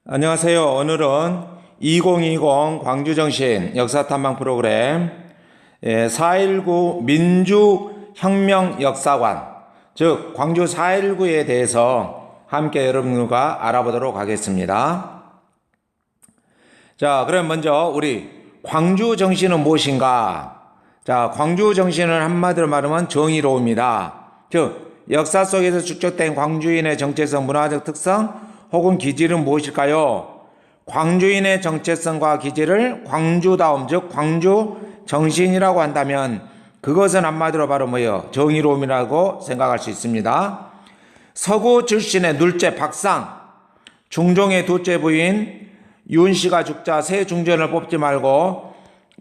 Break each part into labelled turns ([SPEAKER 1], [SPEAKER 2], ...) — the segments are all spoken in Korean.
[SPEAKER 1] 안녕하세요. 오늘은 2020 광주정신 역사탐방 프로그램 4.19 민주혁명역사관, 즉 광주 4.19에 대해서 함께 여러분과 알아보도록 하겠습니다. 자, 그럼 먼저 우리 광주정신은 무엇인가? 자, 광주정신은 한마디로 말하면 정의로움이다. 즉 역사 속에서 축적된 광주인의 정체성, 문화적 특성 혹은 기질은 무엇일까요? 광주인의 정체성과 기질을 광주다움, 즉 광주 정신이라고 한다면 그것은 한마디로 바로 뭐예요? 정의로움이라고 생각할 수 있습니다. 서구 출신의 눌제 박상, 중종의 둘째 부인 윤씨가 죽자 새 중전을 뽑지 말고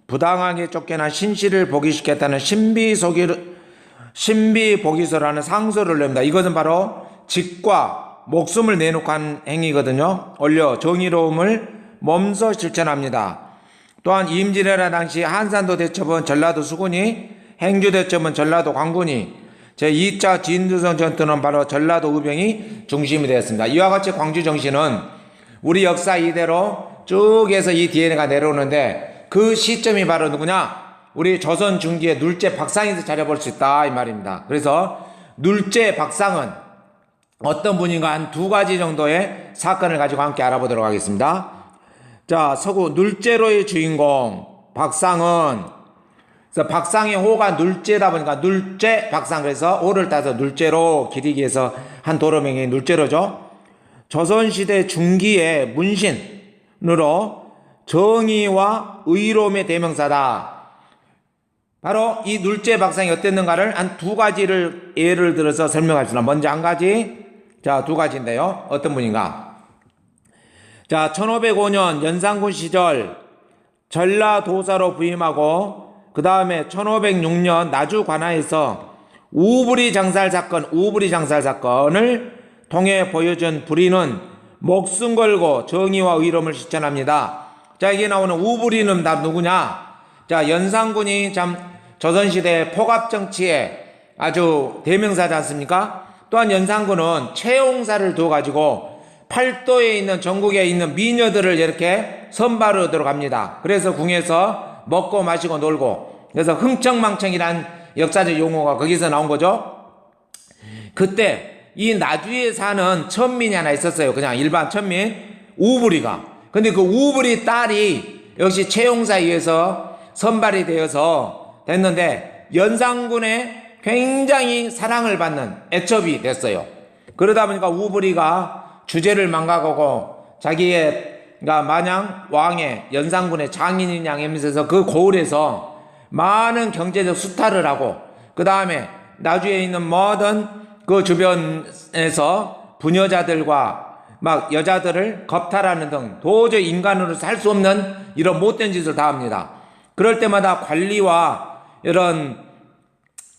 [SPEAKER 1] 부당하게 쫓겨난 신씨를 복위시켰다는 신비복위서라는 상소를 냅니다. 이것은 바로 직과 목숨을 내놓고 한 행위거든요. 올려 정의로움을 몸소 실천합니다. 또한 임진왜란 당시 한산도 대첩은 전라도 수군이, 행주 대첩은 전라도 광군이, 제2차 진두성 전투는 바로 전라도 의병이 중심이 되었습니다. 이와 같이 광주 정신은 우리 역사 이대로 쭉 해서 이 DNA가 내려오는데 그 시점이 바로 누구냐? 우리 조선 중기의 눌제 박상에서 찾아볼 수 있다 이 말입니다. 그래서 눌제 박상은 어떤 분인가 한 두 가지 정도의 사건을 가지고 함께 알아보도록 하겠습니다. 자, 서구 눌제로의 주인공 박상은, 그래서 박상의 호가 눌제다 보니까 눌제 박상, 그래서 호를 따서 눌제로 기리기 위해서 한 도로명이 눌제로죠. 조선시대 중기의 문신으로 정의와 의로움의 대명사다. 바로 이 눌제 박상이 어땠는가를 한 두 가지를 예를 들어서 설명하겠습니다. 먼저 한 가지, 자, 두 가지인데요. 어떤 분인가? 자, 1505년 연산군 시절 전라도사로 부임하고 그 다음에 1506년 나주 관하에서 우부리 장살 사건을 통해 보여준 부리는 목숨 걸고 정의와 의로움을 실천합니다. 자, 이게 나오는 우부리는 다 누구냐? 자, 연산군이 참 조선시대 포갑정치의 아주 대명사지 않습니까? 또한 연산군은 채용사를 두어가지고 팔도에 있는, 전국에 있는 미녀들을 이렇게 선발하도록 합니다. 그래서 궁에서 먹고 마시고 놀고, 그래서 흥청망청이란 역사적 용어가 거기서 나온 거죠. 그때 이 나주에 사는 천민이 하나 있었어요. 그냥 일반 천민, 우부리가. 근데 그 우부리 딸이 역시 채용사에 의해서 선발이 되어서 됐는데 연산군의 굉장히 사랑을 받는 애첩이 됐어요. 그러다 보니까 우부리가 주제를 망각하고 자기가 마냥 왕의 연산군의 장인인 양이면서 그 고을에서 많은 경제적 수탈을 하고 그 다음에 나주에 있는 모든 그 주변에서 부녀자들과 막 여자들을 겁탈하는 등 도저히 인간으로 살 수 없는 이런 못된 짓을 다 합니다. 그럴 때마다 관리와 이런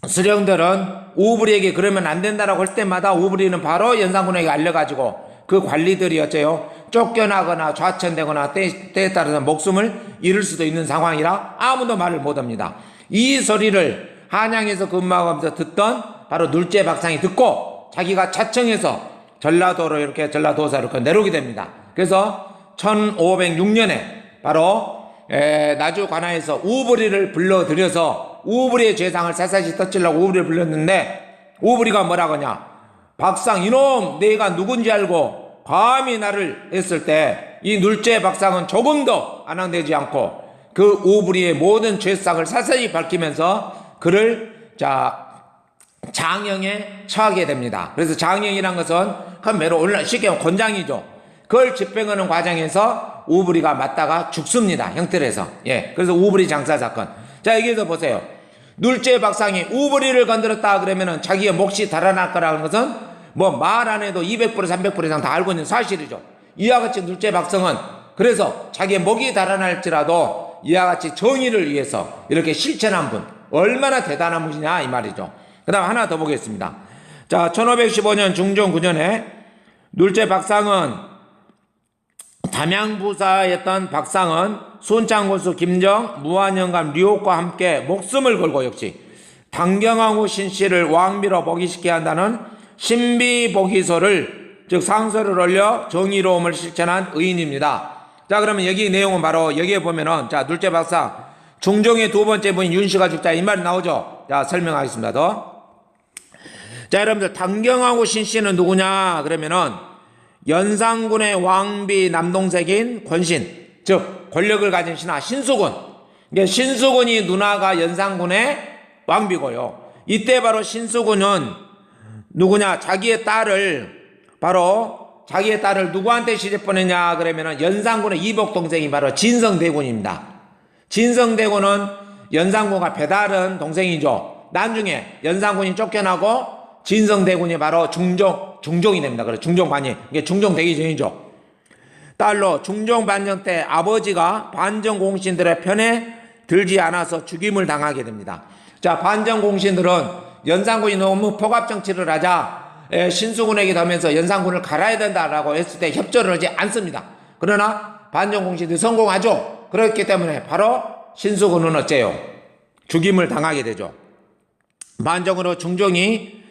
[SPEAKER 1] 수령들은 우부리에게 그러면 안 된다라고 할 때마다 우부리는 바로 연산군에게 알려가지고 그 관리들이 어째요? 쫓겨나거나 좌천되거나 때에 따라서 목숨을 잃을 수도 있는 상황이라 아무도 말을 못합니다. 이 소리를 한양에서 근무하면서 듣던 바로 눌제 박상이 듣고 자기가 자청해서 전라도로 이렇게 전라도사로 내려오게 됩니다. 그래서 1506년에 바로 나주 관하에서 우부리를 불러들여서 우부리의 죄상을 샅샅이 터치려고 우부리를 불렀는데 우부리가 뭐라고 하냐? 박상 이놈, 내가 누군지 알고 감히 나를 했을 때 이 눌제 박상은 조금도 안항되지 않고 그 우부리의 모든 죄상을 샅샅이 밝히면서 그를 장형에 처하게 됩니다. 그래서 장형이란 것은 한 매로 쉽게 말하면 곤장이죠. 그걸 집행하는 과정에서 우부리가 맞다가 죽습니다. 형틀에서. 예. 그래서 우부리 장사 사건. 자, 여기서 보세요. 눌제 박상이 우부리를 건드렸다 그러면은 자기의 몫이 달아날 거라는 것은 뭐 말 안 해도 200% 300% 이상 다 알고 있는 사실이죠. 이와 같이 눌제 박상은 그래서 자기의 목이 달아날지라도 이와 같이 정의를 위해서 이렇게 실천한 분. 얼마나 대단한 분이냐 이 말이죠. 그 다음 하나 더 보겠습니다. 자, 1515년 중종 9년에 눌제 박상은 담양부사였던 박상은 순창군수 김정, 무한영감, 류옥과 함께 목숨을 걸고 역시 당경왕후 신씨를 왕비로 복위시켜야 한다는 신비복위서를 즉 상소를 올려 정의로움을 실천한 의인입니다. 자, 그러면 여기 내용은 바로 여기에 보면은, 자, 둘째 박사 중종의 두 번째 부인 윤씨가 죽자 이 말이 나오죠. 자, 설명하겠습니다. 더. 자, 여러분들 당경하고 신씨는 누구냐 그러면은 연산군의 왕비 남동생인 권신, 즉 권력을 가진 신하 신수군. 신수군이 누나가 연산군의 왕비고요. 이때 바로 신수군은 누구냐, 자기의 딸을 누구한테 시집 보냈냐 그러면은 연산군의 이복 동생이 바로 진성대군입니다. 진성대군은 연산군과 배다른 동생이죠. 나중에 연산군이 쫓겨나고 진성대군이 바로 중종이 됩니다. 그래서 중종반이, 이게 중종 되기 전이죠. 딸로 중종반정 때 아버지가 반정공신들의 편에 들지 않아서 죽임을 당하게 됩니다. 자, 반정공신들은 연산군이 너무 포갑정치를 하자 신수군에게 하면서 연산군을 갈아야 된다라고 했을 때 협조를 하지 않습니다. 그러나 반정공신들이 성공하죠. 그렇기 때문에 바로 신수군은 어째요? 죽임을 당하게 되죠. 반정으로 중종이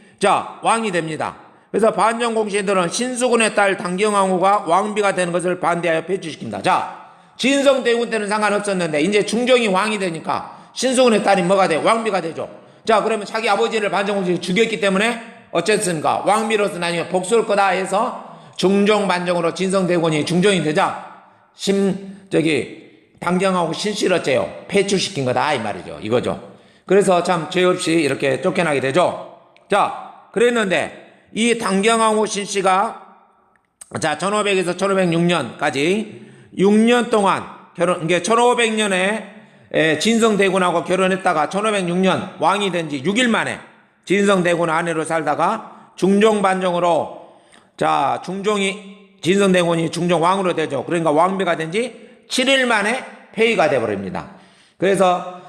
[SPEAKER 1] 왕이 됩니다. 그래서 반정공신들은 신수군의 딸 당경왕후가 왕비가 되는 것을 반대하여 배출시킵니다. 자, 진성대군 때는 상관없었는데 이제 중종이 왕이 되니까 신수군의 딸이 뭐가 돼요? 왕비가 되죠. 자, 그러면 자기 아버지를 반정공신이 죽였기 때문에 어쨌습니까? 왕비로서 나중에 복수할 거다 해서 중종 반정으로 진성대군이 중종이 되자 당경하고 신씨를 어째요? 폐출시킨 거다 이 말이죠. 이거죠. 그래서 참 죄 없이 이렇게 쫓겨나게 되죠. 자, 그랬는데 이 당경하고 신씨가 1500에서 1506년까지 6년 동안 이게 1500년에 진성대군하고 결혼했다가 1506년 왕이 된 지 6일 만에 진성대군 아내로 살다가 중종반정으로 중종이 진성대군이 중종왕으로 되죠. 그러니까 왕비가 된 지 7일 만에 폐위가 되어버립니다. 그래서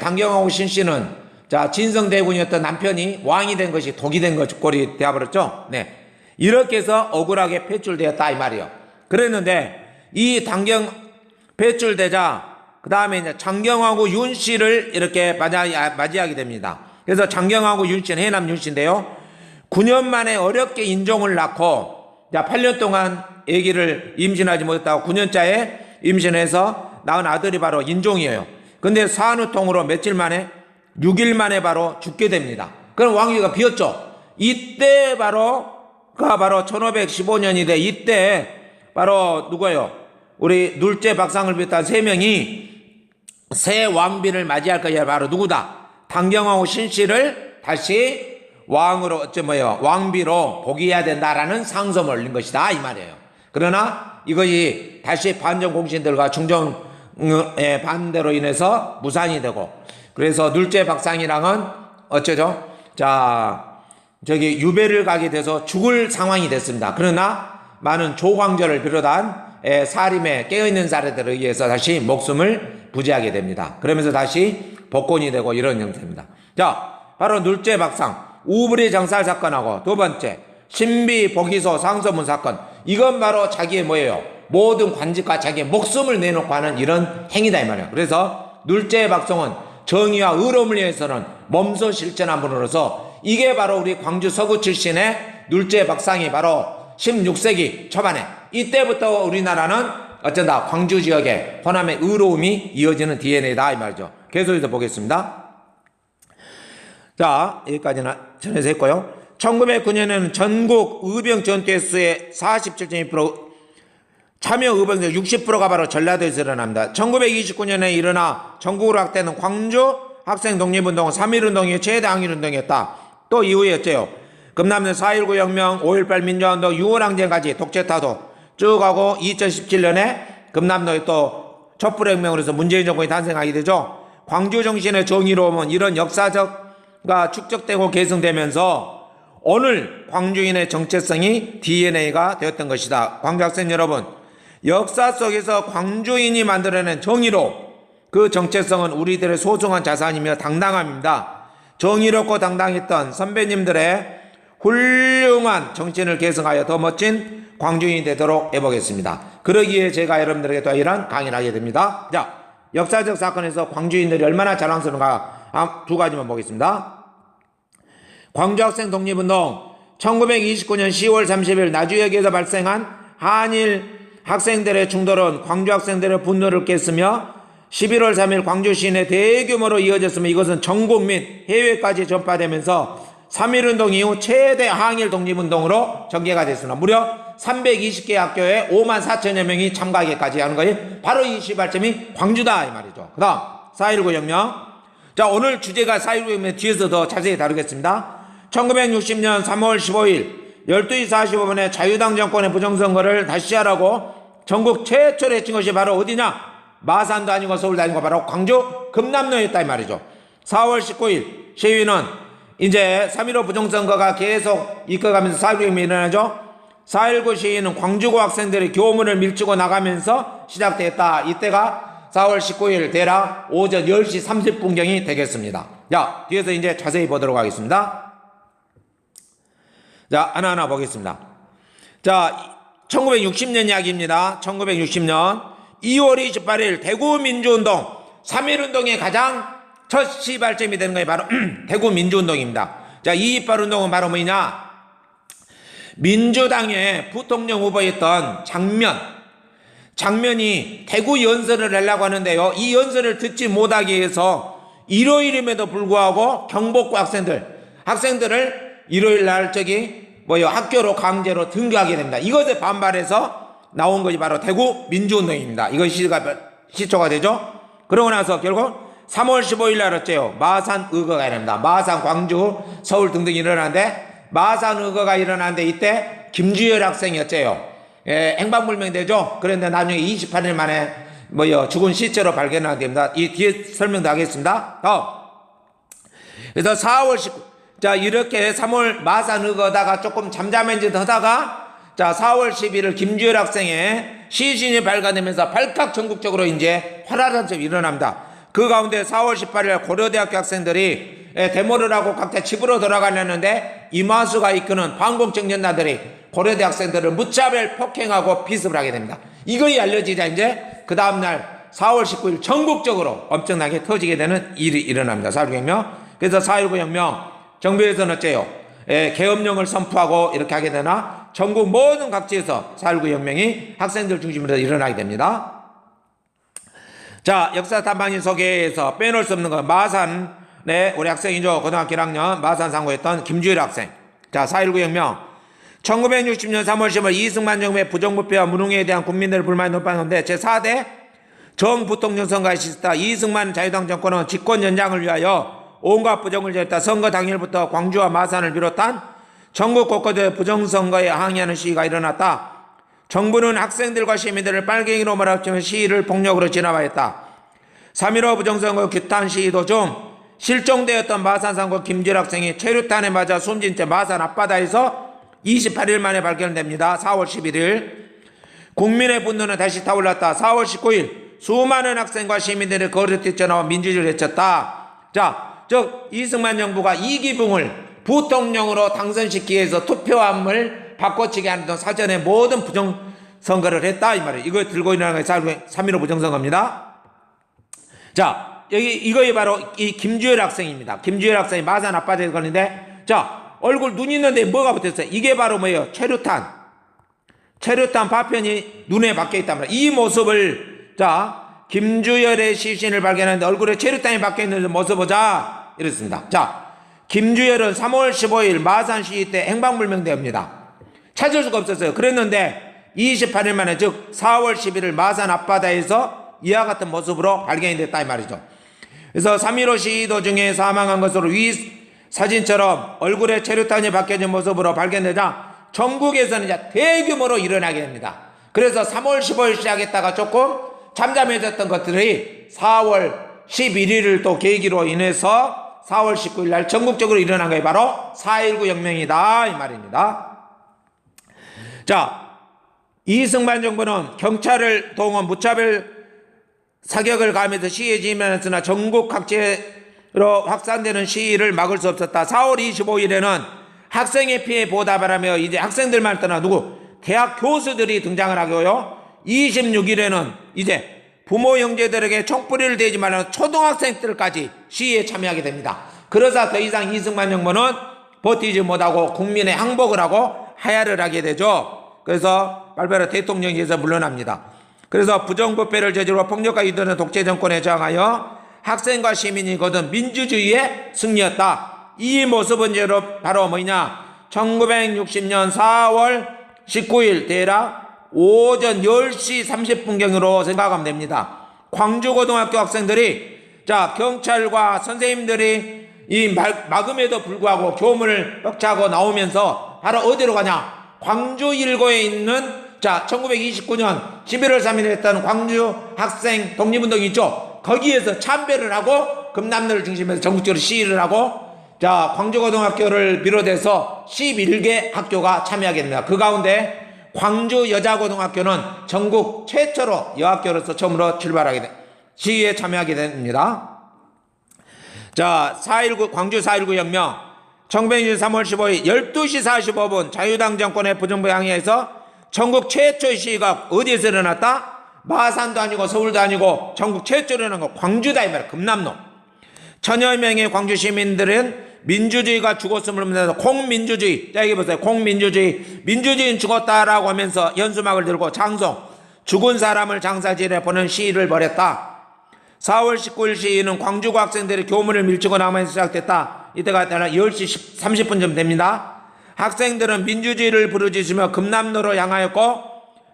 [SPEAKER 1] 당경하고 신씨는 진성대군이었던 남편이 왕이 된 것이 독이 된 것 꼴이 되어버렸죠. 네, 이렇게 해서 억울하게 폐출되었다 이 말이요. 그랬는데 이 당경 폐출되자 그 다음에 이제 장경하고 윤씨를 이렇게 맞이하게 됩니다. 그래서 장경하고 윤씨는 해남 윤씨인데요. 9년 만에 어렵게 인종을 낳고 8년 동안 아기를 임신하지 못했다고 9년짜에 임신해서 낳은 아들이 바로 인종이에요. 근데 산후통으로 며칠 만에 6일 만에 바로 죽게 됩니다. 그럼 왕위가 비었죠. 이때 바로 1515년인데 이때 바로 누구예요? 우리 눌제 박상을 비롯한 3명이 새 왕비를 맞이할 거야. 바로 누구다? 당경하고 신씨를 다시 왕으로 왕비로 복위해야 된다라는 상소를 올린 것이다 이 말이에요. 그러나 이것이 다시 반정공신들과 중종의 반대로 인해서 무산이 되고, 그래서 눌제 박상이랑은 어쩌죠? 유배를 가게 돼서 죽을 상황이 됐습니다. 그러나 많은 조광조를 비롯한 사림에 깨어있는 사례들에 의해서 다시 목숨을 부지하게 됩니다. 그러면서 다시 복권이 되고 이런 형태입니다. 바로 눌제 박상 우불이 장살 사건하고 두 번째 신비 복위소 상소문 사건, 이건 바로 자기의 모든 관직과 자기의 목숨을 내놓고 하는 이런 행위다 이 말이에요. 그래서 눌제 박성은 정의와 의로움을 위해서는 몸소 실천한 분으로서 이게 바로 우리 광주 서구 출신의 눌제 박상이 바로 16세기 초반에 이때부터 우리나라는 어쩐다 광주 지역에 호남의 의로움이 이어지는 DNA다 이 말이죠. 계속해서 보겠습니다. 여기까지는 전해서 했고요. 1909년에는 전국 의병 전투의 수의 47.2%, 참여 의병의 60%가 바로 전라도에서 일어납니다. 1929년에 일어나 전국으로 확대는 광주 학생 독립운동은 3.1운동이 최대 항일운동이었다. 또 이후에 어째요? 금남년 4.19 혁명, 5.18 민주화운동, 6월 항쟁까지 독재타도 쭉 하고 2017년에 금남로에 또 촛불혁명으로 해서 문재인 정권이 탄생하게 되죠. 광주 정신의 정의로움은 이런 역사적가 축적되고 계승되면서 오늘 광주인의 정체성이 DNA가 되었던 것이다. 광주 학생 여러분, 역사 속에서 광주인이 만들어낸 정의로 그 정체성은 우리들의 소중한 자산이며 당당함입니다. 정의롭고 당당했던 선배님들의 훌륭한 정신을 계승하여 더 멋진 광주인이 되도록 해보겠습니다. 그러기에 제가 여러분들에게 또 이런 강의를 하게 됩니다. 역사적 사건에서 광주인들이 얼마나 자랑스러운가 두 가지만 보겠습니다. 광주 학생 독립운동 1929년 10월 30일 나주역에서 발생한 한일 학생들의 충돌은 광주 학생들의 분노를 깼으며 11월 3일 광주 시내 대규모로 이어졌으며 이것은 전국 및 해외까지 전파되면서 3.1운동 이후 최대 항일 독립운동으로 전개가 됐으나 무려 320개 학교에 5만 4천여 명이 참가하기까지 하는 것이 바로 이 시발점이 광주다 이 말이죠. 그 다음 4.19 혁명. 자, 오늘 주제가 4.19 혁명 뒤에서 더 자세히 다루겠습니다. 1960년 3월 15일 12시 45분에 자유당 정권의 부정선거를 다시 하라고 전국 최초로 해친 것이 바로 어디냐? 마산도 아니고 서울도 아니고 바로 광주 금남로였다 이 말이죠. 4월 19일 시위는 이제 3.15 부정선거가 계속 이끌어가면서 4.19 혁명이 일어나죠. 4.19 시위는 광주고 학생들이 교문을 밀치고 나가면서 시작됐다. 이때가 4월 19일 대략 오전 10시 30분경이 되겠습니다. 자, 뒤에서 이제 자세히 보도록 하겠습니다. 자, 하나하나 보겠습니다. 자, 1960년 이야기입니다. 1960년 2월 28일 대구민주운동 3.1운동의 가장 첫 시발점이 되는 것이 바로 대구민주운동입니다. 자, 이 이빨운동은 바로 뭐냐? 민주당의 부통령 후보였던 장면이 대구 연설을 하려고 하는데요. 이 연설을 듣지 못하기 위해서 일요일임에도 불구하고 경복고 학생들을 일요일 날 학교로 강제로 등교하게 됩니다. 이것에 반발해서 나온 것이 바로 대구 민주운동입니다. 이것이 시초가 되죠. 그러고 나서 결국 3월 15일 날 어째요? 마산 의거가 일어납니다. 마산, 광주, 서울 등등이 일어나는데 마산 의거가 일어나는데 이때 김주열 학생이 어째요? 행방불명되죠. 그런데 나중에 28일 만에 죽은 시체로 발견하게 됩니다. 이 뒤에 설명도 하겠습니다. 그래서 4월 19일 자, 이렇게 3월 마산 의거다가 조금 잠잠한 짓 하다가 자, 4월 11일 김주열 학생의 시신이 발견되면서 발칵 전국적으로 이제 활발한 점이 일어납니다. 그 가운데 4월 18일 고려대학교 학생들이 데모를 하고 각자 집으로 돌아가려는데 이마수가 이끄는 반공청년단들이 고려대 학생들을 무차별 폭행하고 비습을 하게 됩니다. 이거이 알려지자 이제 그 다음날 4월 19일 전국적으로 엄청나게 터지게 되는 일이 일어납니다. 4.19 혁명. 그래서 4.19 혁명 정부에서는 어째요? 계엄령을 선포하고 이렇게 하게 되나 전국 모든 각지에서 4.19 혁명이 학생들 중심으로 일어나게 됩니다. 자, 역사 탐방인 소개에서 빼놓을 수 없는 건 마산의 우리 학생이죠. 고등학교 1학년 마산 상고였던 김주일 학생. 자, 4.19 혁명. 1960년 3월 10일 이승만 정부의 부정부패와 무능에 대한 국민들의 불만이 높아졌는데 제4대 정부통령 선거에 실시했다. 이승만 자유당 정권은 집권 연장을 위하여 온갖 부정을 저했다. 선거 당일부터 광주와 마산을 비롯한 전국 곳곳에 부정선거에 항의하는 시위가 일어났다. 정부는 학생들과 시민들을 빨갱이로 몰아치며 시위를 폭력으로 진압하였다. 3.15 부정선거 규탄 시위도 중 실종되었던 마산 상고 김주일 학생이 체류탄에 맞아 숨진 채 마산 앞바다에서 28일 만에 발견됩니다. 4월 11일 국민의 분노는 다시 타올랐다. 4월 19일 수많은 학생과 시민들이 거리에 뛰쳐나와 민주주의를 외쳤다. 자, 즉 이승만 정부가 이기붕을 부통령으로 당선시키기 위해서 투표함을 바꿔치기 하는 등 사전에 모든 부정선거를 했다 이 말이에요. 이거 들고 일어나는 게 3.15 부정선거입니다. 자, 여기 이거이 바로 이 김주열 학생입니다. 김주열 학생이 마산 앞바다에서 걸리는데 자, 얼굴 눈 있는데 뭐가 붙었어요? 이게 바로 뭐예요? 체류탄 파편이 눈에 박혀 있단 말이에요. 이 모습을 자, 김주열의 시신을 발견했는데 얼굴에 체류탄이 박혀 있는 모습 보자 이랬습니다. 자, 김주열은 3월 15일 마산 시위 때 행방불명되옵니다. 찾을 수가 없었어요. 그랬는데 28일 만에 즉 4월 11일 마산 앞바다에서 이와 같은 모습으로 발견이 됐다 이 말이죠. 그래서 3.15 시위 도중에 사망한 것으로 위 사진처럼 얼굴에 체류탄이 박혀진 모습으로 발견되자 전국에서는 이제 대규모로 일어나게 됩니다. 그래서 3월 15일 시작했다가 조금 잠잠해졌던 것들이 4월 11일을 또 계기로 인해서 4월 19일 날 전국적으로 일어난 것이 바로 4.19 혁명이다 이 말입니다. 자, 이승만 정부는 경찰을 동원 무차별 사격을 가하면서 시위에 지면했으나 전국 각지로 확산되는 시위를 막을 수 없었다. 4월 25일에는 학생의 피해 보답하라며 이제 학생들만 떠나 대학 교수들이 등장을 하고요. 26일에는 이제 부모 형제들에게 총뿌리를 대지 말라는 초등학생들까지 시위에 참여하게 됩니다. 그러자 더 이상 이승만 정부는 버티지 못하고 국민의 항복을 하고 하야를 하게 되죠. 그래서 발베르 대통령에서 물러납니다. 그래서 부정부패를 저지르고 폭력과 이도는 독재 정권에 저항하여 학생과 시민이 거둔 민주주의의 승리였다. 이 모습은 바로 뭐냐? 1960년 4월 19일 대략 오전 10시 30분경으로 생각하면 됩니다. 광주고등학교 학생들이 경찰과 선생님들이 이 막음에도 불구하고 교문을 벅차고 나오면서 바로 어디로 가냐? 광주 일고에 있는 1929년 11월 3일에 했던 광주 학생 독립운동이 있죠. 거기에서 참배를 하고 금남로를 중심해서 전국적으로 시위를 하고 광주고등학교를 비롯해서 11개 학교가 참여하게 됩니다. 그 가운데 광주 여자고등학교는 전국 최초로 여학교로서 처음으로 시위에 참여하게 됩니다. 4.19 광주 4.19 혁명 1923년 3월 15일 12시 45분 자유당 정권의 부정부 항의에서 전국 최초의 시위가 어디에서 일어났다? 마산도 아니고 서울도 아니고 전국 최초로 일어난 거 광주다 이 말이야. 금남로. 천여 명의 광주 시민들은 민주주의가 죽었음을 믿어서 공민주주의. 여기 보세요. 공민주주의. 민주주의는 죽었다라고 하면서 현수막을 들고 장송. 죽은 사람을 장사지에 보는 시위를 벌였다. 4월 19일 시위는 광주고 학생들이 교문을 밀치고 나면서 시작됐다. 이때가 10시 30분쯤 됩니다. 학생들은 민주주의를 부르짖으며 금남로로 향하였고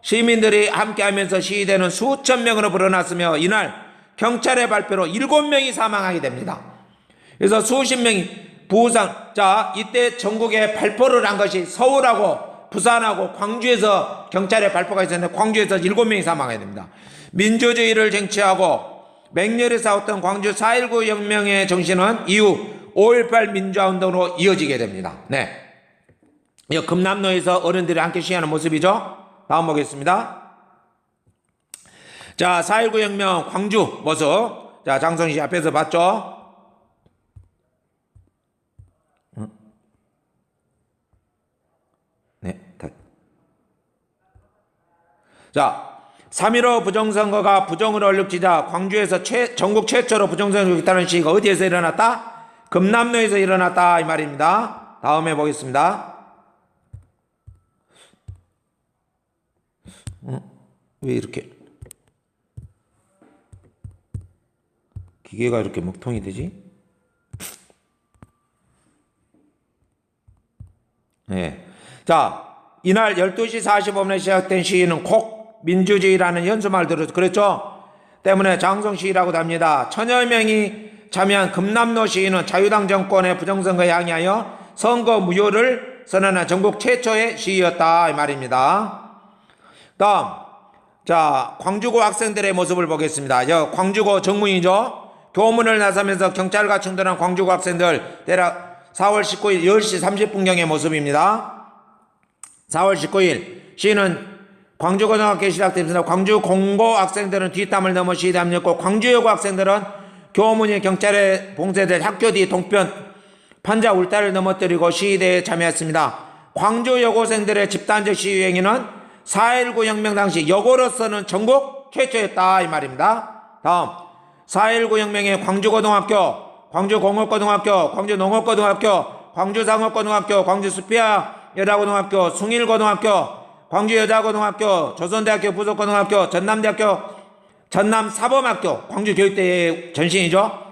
[SPEAKER 1] 시민들이 함께하면서 시위대는 수천 명으로 불어났으며 이날 경찰의 발표로 7명이 사망하게 됩니다. 그래서 수십 명이 부상. 이때 전국에 발표를 한 것이 서울하고 부산하고 광주에서 경찰의 발표가 있었는데 광주에서 7명이 사망하게 됩니다. 민주주의를 쟁취하고 맹렬히 싸웠던 광주 4.19 혁명의 정신은 이후 5.18 민주화운동으로 이어지게 됩니다. 네. 이 금남로에서 어른들이 함께 시위하는 모습이죠. 다음 보겠습니다. 4.19 혁명 광주 모습. 장성희 씨 앞에서 봤죠? 네. 3.15 부정선거가 부정을 얼룩지자 광주에서 전국 최초로 부정선거를 있다는 시위가 어디에서 일어났다? 금남로에서 일어났다 이 말입니다. 다음에 보겠습니다. 왜 이렇게 기계가 이렇게 먹통이 되지? 네. 이날 12시 45분에 시작된 시위는 콕 민주주의라는 연수말 들어서 그랬죠? 때문에 장성 시위라고도 합니다. 천여 명이 참여한 금남로 시위는 자유당 정권의 부정선거에 항의하여 선거 무효를 선언한 전국 최초의 시위였다 이 말입니다. 다음 광주고 학생들의 모습을 보겠습니다. 광주고 정문이죠. 교문을 나서면서 경찰과 충돌한 광주고 학생들 대략 4월 19일 10시 30분경의 모습입니다. 4월 19일 시위는 광주고등학교에 시작됩니다. 광주 공고 학생들은 뒷담을 넘어 시위에 합류했고 광주여고 학생들은 교문이 경찰에 봉쇄될 학교 뒤 동편 판자 울타리를 넘어뜨리고 시위대에 참여했습니다. 광주 여고생들의 집단적 시위 행위는 4.19 혁명 당시 여고로서는 전국 최초였다 이 말입니다. 다음 4.19 혁명의 광주고등학교, 광주공업고등학교, 광주농업고등학교, 광주상업고등학교, 광주스피아 여자고등학교, 숭일고등학교, 광주여자고등학교, 조선대학교 부속고등학교, 전남대학교, 전남사범학교, 광주교육대의 전신이죠.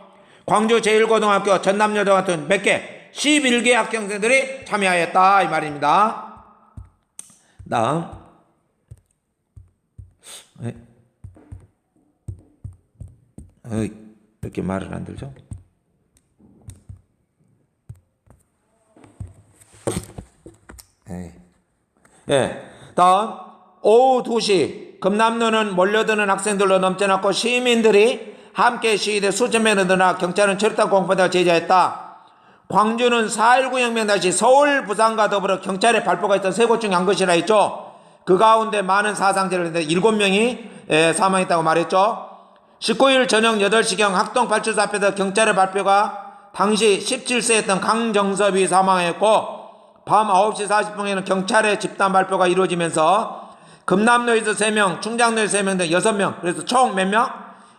[SPEAKER 1] 광주제일고등학교, 전남여자고등학교 몇 개? 11개 학생들이 참여하였다 이 말입니다. 다음 이렇게 말을 안 들죠? 다음 오후 2시 금남로는 몰려드는 학생들로 넘쳐났고 시민들이 함께 시위대 수천 명이 늘어나 경찰은 철탑 공포대가 제지했다. 광주는 4.19 혁명 당시 서울, 부산과 더불어 경찰의 발표가 있던 세 곳 중에 한 곳이라 했죠. 그 가운데 많은 사상자를 했는데 7명이 사망했다고 말했죠. 19일 저녁 8시경 학동발주소 앞에서 경찰의 발표가 당시 17세였던 강정섭이 사망했고 밤 9시 40분에는 경찰의 집단 발표가 이루어지면서 금남로에서 3명, 충장로에서 3명 등 6명, 그래서 총 몇 명?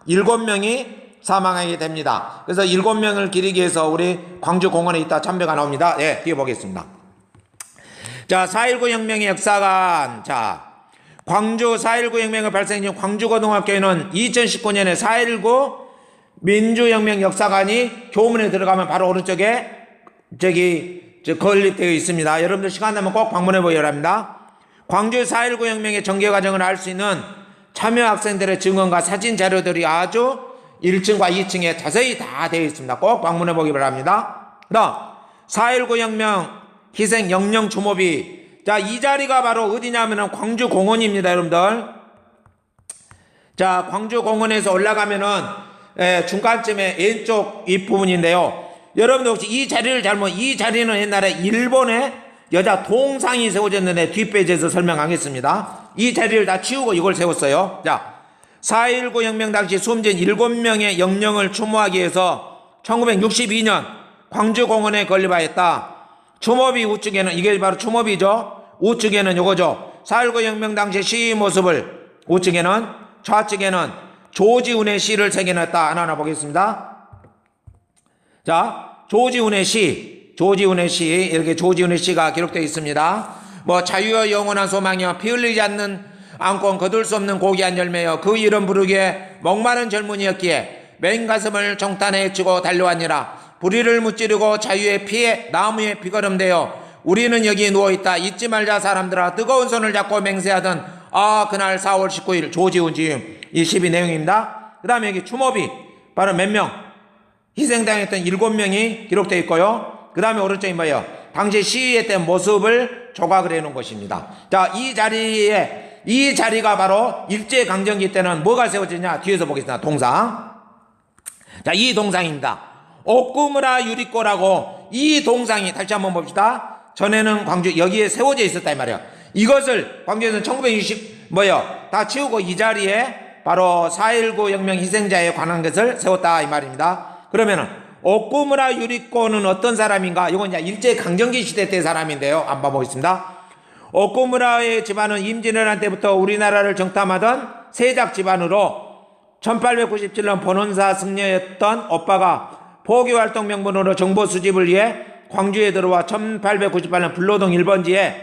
[SPEAKER 1] 7명이 사망하게 됩니다. 그래서 7명을 기리기 위해서 우리 광주 공원에 있다 참배가 나옵니다. 예, 뒤에 보겠습니다. 자, 4.19 혁명의 역사관. 자, 광주 4.19 혁명을 발생한 광주고등학교에는 2019년에 4.19 민주혁명 역사관이 교문에 들어가면 바로 오른쪽에 건립되어 있습니다. 여러분들 시간 나면 꼭 방문해 보셔야 합니다. 광주 4.19 혁명의 전개 과정을 알 수 있는 참여 학생들의 증언과 사진 자료들이 아주 1층과 2층에 자세히 다 되어 있습니다. 꼭 방문해 보기 바랍니다. 그 다음 4.19 혁명 희생 영령 추모비. 자, 이 자리가 바로 어디냐면은 광주 공원입니다, 여러분들. 자, 광주 공원에서 올라가면은 중간쯤에 왼쪽 이 부분인데요. 여러분들 혹시 이 자리를 이 자리는 옛날에 일본의 여자 동상이 세워졌는데 뒷페이지에서 설명하겠습니다. 이 자리를 다 치우고 이걸 세웠어요. 자, 4.19 혁명 당시 숨진 7명의 영령을 추모하기 위해서 1962년 광주 공원에 건립하였다. 추모비 우측에는 이게 바로 추모비죠. 우측에는 요거죠. 4.19 혁명 당시 시위 모습을 우측에는 좌측에는 조지훈의 시를 새겨놨다. 하나하나 보겠습니다. 자, 조지훈의 시 이렇게 조지훈의 시가 기록되어 있습니다. 뭐 자유와 영원한 소망이여 피 흘리지 않고 거둘 수 없는 고귀한 열매여 그 이름 부르기에 목마른 젊은이였기에 맨 가슴을 정탄에 헤치고 달려왔니라. 불의를 무찌르고 자유의 피에 나무에 비걸음되어 우리는 여기 누워있다. 잊지 말자 사람들아. 뜨거운 손을 잡고 맹세하던 그날 4월 19일 조지훈 지음 이 시비 내용입니다. 그 다음에 여기 추모비 바로 몇 명 희생당했던 7명이 기록되어 있고요. 그 다음에 오른쪽이 뭐예요? 당시 시위했던 모습을 조각을 해놓은 것입니다. 자, 이 자리가 바로 일제강점기 때는 뭐가 세워졌냐? 뒤에서 보겠습니다. 동상. 자, 이 동상입니다. 옥구무라 유리꼬라고 이 동상이 다시 한번 봅시다. 전에는 광주 여기에 세워져 있었다 이 말이에요. 이것을 광주에서는 1960 다 치우고 이 자리에 바로 4.19 혁명 희생자에 관한 것을 세웠다 이 말입니다. 그러면은 옥구무라 유리꼬는 어떤 사람인가? 이건 이제 일제강점기 시대 때 사람인데요. 한번 보겠습니다. 옥구무라의 집안은 임진왜란 때부터 우리나라를 정탐하던 세작 집안으로 1897년 본원사 승려였던 오빠가 포교활동 명분으로 정보 수집을 위해 광주에 들어와 1898년 불로동 1번지에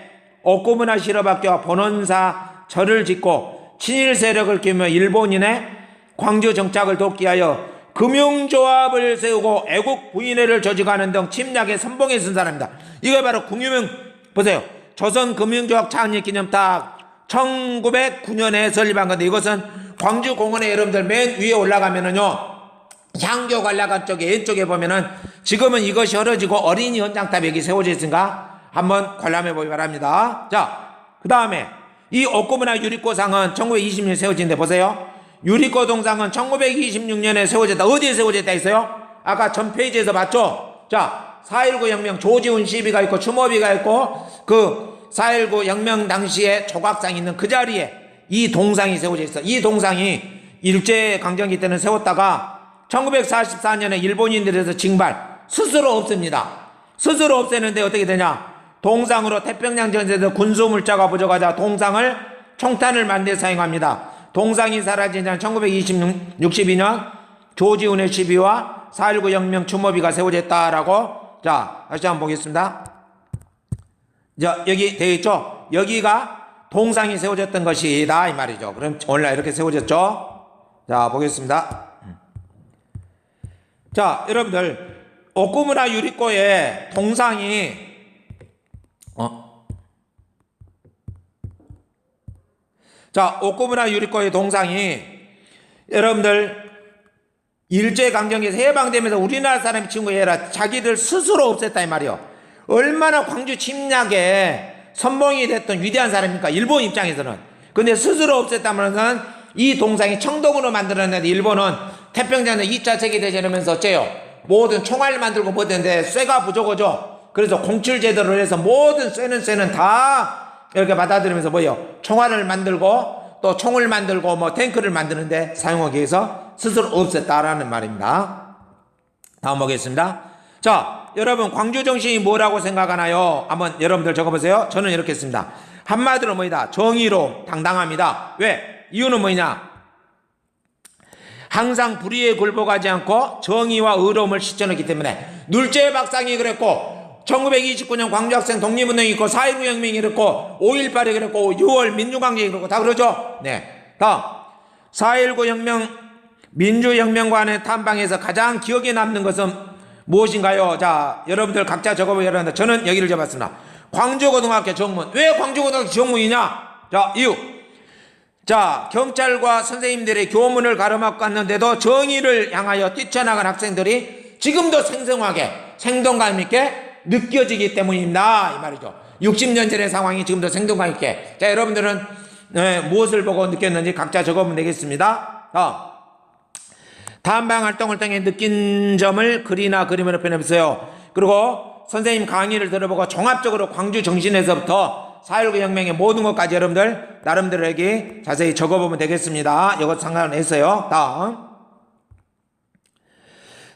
[SPEAKER 1] 옥구무라 실업학교와 본원사 절을 짓고 친일 세력을 키우며 일본인의 광주 정착을 돕기 위하여 금융조합을 세우고 애국 부인회를 조직하는 등 침략에 선봉에 쓴 사람입니다. 이거 바로 궁유명 보세요. 조선금융조합 창립 기념탑 1909년에 설립한 건데 이것은 광주 공원에 여러분들 맨 위에 올라가면은요 향교 관람관 쪽에 왼쪽에 보면은 지금은 이것이 헐어지고 어린이 현장탑이 여기 세워져 있으니까 한번 관람해 보기 바랍니다. 자, 그 다음에 이 옥구무라 유리꼬상은 1920년에 세워진데 보세요. 유리꼬 동상은 1926년에 세워졌다. 어디에 세워졌다 했어요? 아까 전 페이지에서 봤죠? 자, 4.19 혁명 조지훈 시비가 있고 추모비가 있고 그 4.19 혁명 당시에 조각상이 있는 그 자리에 이 동상이 세워져 있어. 이 동상이 일제강점기 때는 세웠다가 1944년에 일본인들에서 징발 스스로 없습니다. 스스로 없애는데 어떻게 되냐? 동상으로 태평양 전쟁에서 군수물자가 부족하자 동상을 총탄을 만들어 사용합니다. 동상이 사라진 지 1962년 조지훈의 시비와 4.19 혁명 추모비가 세워졌다라고. 자, 다시 한번 보겠습니다. 자, 여기 되어 있죠? 여기가 동상이 세워졌던 것이다 이 말이죠. 그럼 오늘날 이렇게 세워졌죠? 자, 보겠습니다. 자, 여러분들 옥구무라 유리꼬의 동상이 자, 옥구무라 유리꼬의 동상이 여러분들 일제강점기에서 해방되면서 우리나라 사람이 치운 거 아니라 자기들 스스로 없앴다 이 말이요. 얼마나 광주 침략에 선봉이 됐던 위대한 사람입니까? 일본 입장에서는. 근데 스스로 없앴다면은 이 동상이 청동으로 만들어냈는데 일본은 태평양전 2차 세계대전하면서 어째요? 모든 총알 만들고 뭐든데 쇠가 부족하죠. 그래서 공출 제도를 해서 모든 쇠는 다 이렇게 받아들이면서 뭐예요? 총알을 만들고 또 총을 만들고 뭐 탱크를 만드는데 사용하기 위해서 스스로 없앴다라는 말입니다. 다음 보겠습니다. 자, 여러분 광주 정신이 뭐라고 생각하나요? 한번 여러분들 적어보세요. 저는 이렇게 했습니다. 한마디로 뭐이다? 정의로움, 당당합니다. 왜? 이유는 뭐냐? 항상 불의에 굴복하지 않고 정의와 의로움을 실천했기 때문에 눌제 박상이 그랬고 1929년 광주학생 독립운동이 있고 4.19 혁명이 그랬고 5.18이 그랬고 6월 민주강쟁이 그랬고 다 그러죠. 네. 다음 4.19 혁명 민주혁명관의 탐방에서 가장 기억에 남는 것은 무엇인가요? 자, 여러분들 각자 적어보려는데 저는 여기를 잡았습니다. 광주고등학교 정문. 왜 광주고등학교 정문이냐? 자, 이유. 자, 경찰과 선생님들의 교문을 가로막고 갔는데도 정의를 향하여 뛰쳐나간 학생들이 지금도 생생하게 생동감 있게 느껴지기 때문입니다. 이 말이죠. 60년 전의 상황이 지금도 생동감 있게. 자, 여러분들은 무엇을 보고 느꼈는지 각자 적어보면 되겠습니다. 탐방 활동을 통해 느낀 점을 글이나 그림으로 표현해보세요. 그리고 선생님 강의를 들어보고 종합적으로 광주 정신에서부터 4.19 혁명의 모든 것까지 여러분들 나름대로에게 자세히 적어보면 되겠습니다. 이것 상관했어요. 다음.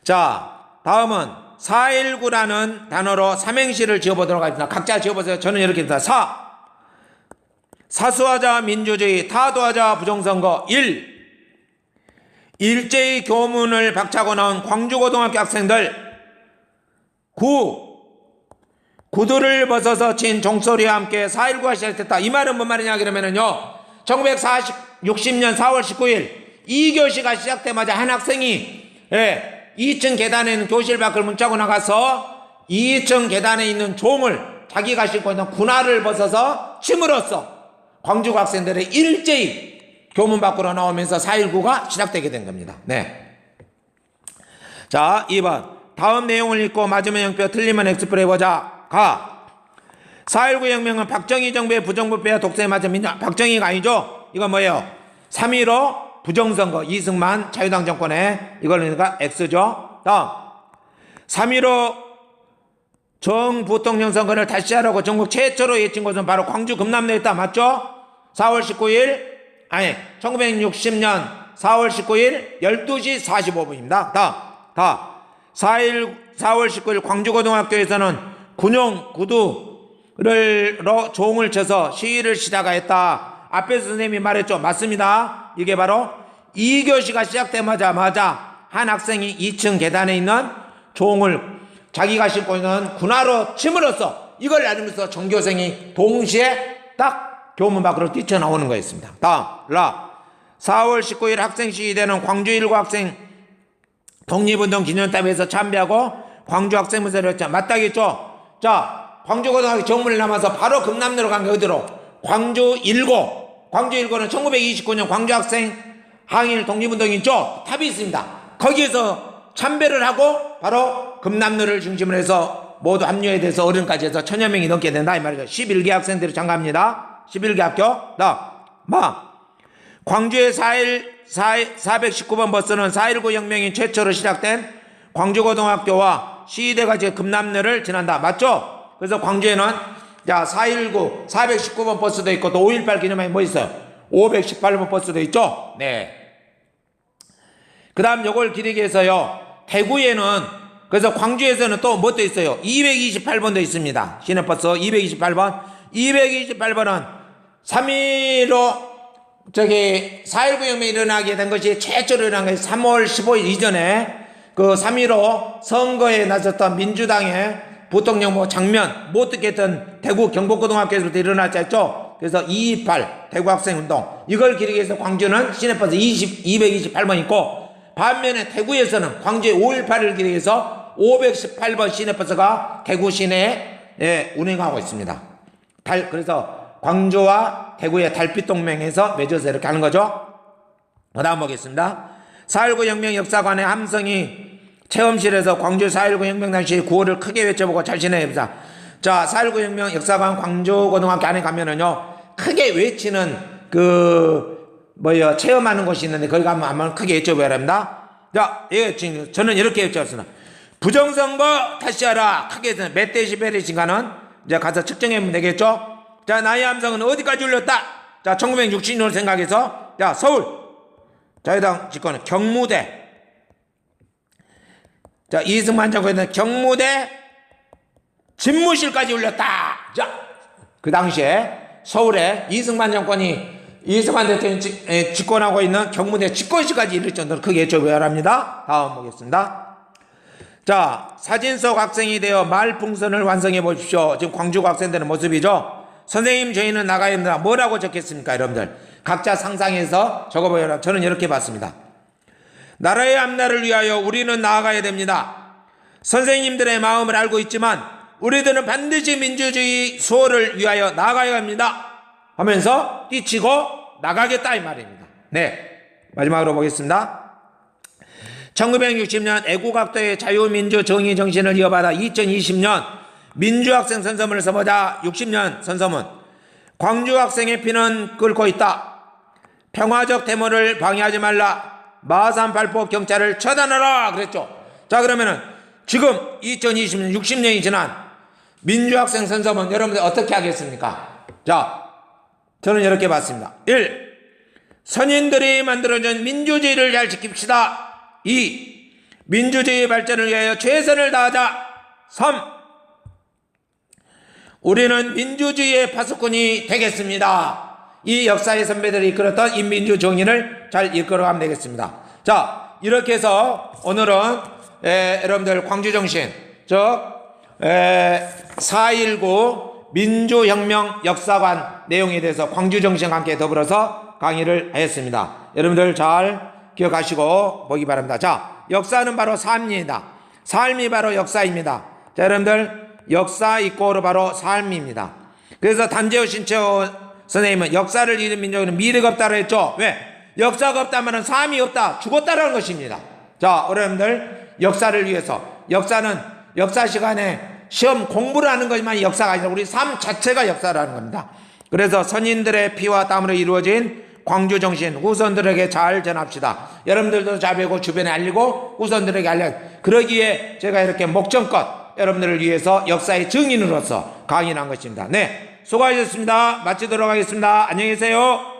[SPEAKER 1] 자, 다음은 4.19라는 단어로 삼행시를 지어보도록 하겠습니다. 각자 지어보세요. 저는 이렇게 합니다. 사수하자 민주주의, 타도하자 부정선거. 1. 일제히 교문을 박차고 나온 광주고등학교 학생들. 9. 구두를 벗어서 친 종소리와 함께 4.19가 시작됐다. 이 말은 뭔 말이냐 그러면은요, 1960년 4월 19일 2교시가 시작되자마자 한 학생이 2층 계단에 있는 교실 밖을 문자고 나가서 2층 계단에 있는 종을 자기가 신고 있는 군화를 벗어서 침으로써 광주 학생들의 일제히 교문 밖으로 나오면서 4.19가 시작되게 된 겁니다. 네. 자, 2번. 다음 내용을 읽고 맞으면 0표, 틀리면 X표 해보자. 4.19 혁명은 박정희 정부의 부정부패와 독재에 맞은 박정희가 아니죠. 이건 뭐예요? 3.15 부정선거 이승만 자유당 정권에 이걸로니까 X죠. 다음 3.15 정부통령 선거를 다시 하라고 전국 최초로 예친 곳은 바로 광주 금남로였다. 맞죠? 4월 19일 1960년 4월 19일 12시 45분입니다. 다음 4월 19일 광주고등학교에서는 군용 구두를 종을 쳐서 시위를 시작하였다. 앞에서 선생님이 말했죠. 맞습니다. 이게 바로 2교시가 시작되자마자 한 학생이 2층 계단에 있는 종을 자기가 신고 있는 군화로 침으로써 이걸 알면서 전교생이 동시에 딱 교문 밖으로 뛰쳐나오는 거였습니다. 다음 4월 19일 학생 시위대는 광주 1고 학생 독립운동 기념탑에서 참배하고 광주 학생문서를 했죠. 맞다겠죠? 자, 광주고등학교 정문을 남아서 바로 금남로로 간 게 어디로? 광주 1고. 광주 1고는 1929년 광주학생 항일 독립운동이 있죠? 탑이 있습니다. 거기에서 참배를 하고 바로 금남로를 중심으로 해서 모두 합류에 대해서 어른까지 해서 1000여 명이 넘게 된다 이 말이죠. 11개 학생들이 참가합니다. 11개 학교. 광주의 419번 버스는 4.19 혁명이 최초로 시작된 광주고등학교와 시위대가 제 금남로를 지난다. 맞죠? 그래서 광주에는 4.19 419번 버스도 있고 또 5.18 기념에 뭐 있어요? 518번 버스도 있죠? 네. 그 다음 요걸 기리기 위해서요, 대구에는, 그래서 광주에서는 또 뭐 또 있어요? 228번도 있습니다. 시내버스 228번. 228번은 3.15 4.19 혁명이 일어나게 된 것이 최초로 일어난 것이 3월 15일 이전에 그 3.15 선거에 나섰던 민주당의 부통령 장면 못 듣겠던 대구 경복고등학교에서부터 일어났지 않죠? 그래서 228 대구 학생운동 이걸 기리기 위해서 광주는 시내버스 228번 있고, 반면에 대구에서는 광주의 5.18을 기리기 위해서 518번 시내버스가 대구 시내에 운행하고 있습니다. 그래서 광주와 대구의 달빛동맹에서 맺어서 이렇게 하는 거죠. 그 다음 보겠습니다. 4.19 혁명 역사관의 함성이 체험실에서 광주 4.19 혁명 당시 구호를 크게 외쳐보고 자신의 heb사. 자, 4.19 혁명 역사관 광주고등학교 안에 가면은요, 크게 외치는 체험하는 곳이 있는데 거기 가면 한번 크게 외쳐봐야 합니다. 자, 저는 이렇게 외쳤습니다. 부정선거 다시 하라. 크게 해서 몇 데시벨이신가는 이제 가서 측정해보면 되겠죠. 자, 나의 함성은 어디까지 울렸다? 자, 1960년을 생각해서, 자, 서울 자유당 집권은 경무대. 자, 이승만 정권에는 경무대 집무실까지 울렸다. 자, 그 당시에 서울에 이승만 정권이 이승만 대통령이 집권하고 있는 경무대 집권시까지 이를 정도로 크게 조별합니다. 다음 보겠습니다. 자, 사진 속 학생이 되어 말풍선을 완성해 보십시오. 지금 광주 학생들의 모습이죠. 선생님, 저희는 나가야 합니다. 뭐라고 적겠습니까, 여러분들? 각자 상상해서 적어보여라. 저는 이렇게 봤습니다. 나라의 앞날을 위하여 우리는 나아가야 됩니다. 선생님들의 마음을 알고 있지만 우리들은 반드시 민주주의 수호를 위하여 나아가야 합니다. 하면서 뛰치고 나가겠다 이 말입니다. 네, 마지막으로 보겠습니다. 1960년 애국학도의 자유민주 정의 정신을 이어받아 2020년 민주학생 선서문을 써보자. 60년 선서문. 광주 학생의 피는 끓고 있다. 평화적 데모를 방해하지 말라. 마산 발포 경찰을 처단하라 그랬죠. 자, 그러면은 지금 2020년 60년이 지난 민주학생 선서문 여러분들 어떻게 하겠습니까? 자, 저는 이렇게 봤습니다. 1. 선인들이 만들어준 민주주의를 잘 지킵시다. 2. 민주주의 발전을 위하여 최선을 다하자. 3. 우리는 민주주의의 파수꾼이 되겠습니다. 이 역사의 선배들이 이끌었던 인민주 정의를 잘 이끌어가면 되겠습니다. 자, 이렇게 해서 오늘은 여러분들 광주정신, 즉 4.19 민주혁명 역사관 내용에 대해서 광주정신과 함께 더불어서 강의를 하였습니다. 여러분들 잘 기억하시고 보기 바랍니다. 자, 역사는 바로 삶입니다. 삶이 바로 역사입니다. 자, 여러분들 역사 이꼬르 바로 삶입니다. 그래서 단재호 신채호 선생님은 역사를 잃은 민족은 미래가 없다고 했죠. 왜? 역사가 없다면 삶이 없다, 죽었다라는 것입니다. 자, 여러분들 역사를 위해서, 역사는 역사 시간에 시험 공부를 하는 것만 역사가 아니라 우리 삶 자체가 역사라는 겁니다. 그래서 선인들의 피와 땀으로 이루어진 광주 정신 후손들에게 잘 전합시다. 여러분들도 잘 배우고 주변에 알리고 후손들에게 알려. 그러기에 제가 이렇게 목전껏 여러분들을 위해서 역사의 증인으로서 강의한 것입니다. 네, 수고하셨습니다. 마치도록 하겠습니다. 안녕히 계세요.